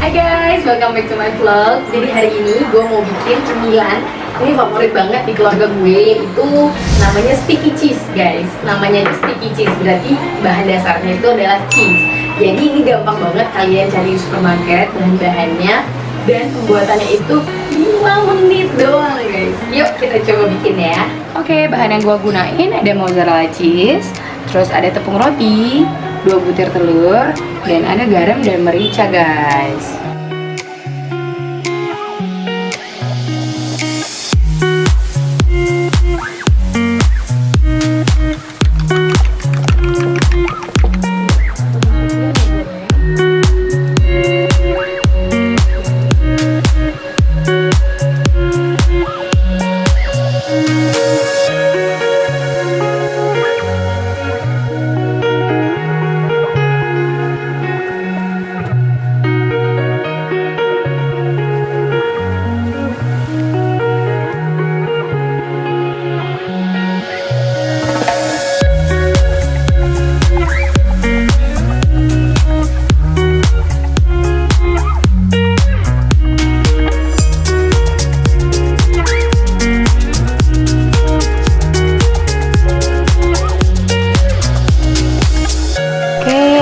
Hai guys, welcome back to my vlog. Jadi hari ini gue mau bikin cemilan. Ini favorit banget di keluarga gue, yaitu namanya sticky cheese guys. Namanya sticky cheese, berarti bahan dasarnya itu adalah cheese. Jadi ini gampang banget kalian cari di supermarket bahan-bahannya. Dan pembuatannya itu 5 menit doang guys. Yuk kita coba bikin ya. Oke, bahan yang gue gunain ada mozzarella cheese, terus ada tepung roti, 2 butir telur, dan ada garam dan merica guys.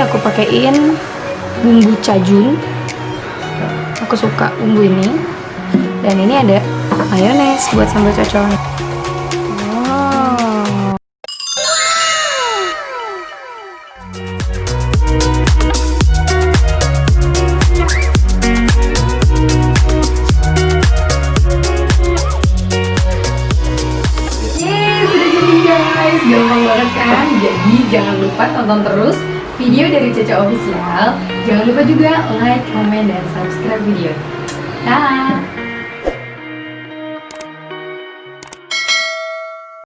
Aku pakaiin bumbu cajun, aku suka bumbu ini, dan ini ada mayones buat sambal cocol. Wow. Yeay, sudah jadi guys, gampang banget kan? Jadi jangan lupa tonton terus video dari Caca Official. Jangan lupa juga like, comment, dan subscribe video. Dah.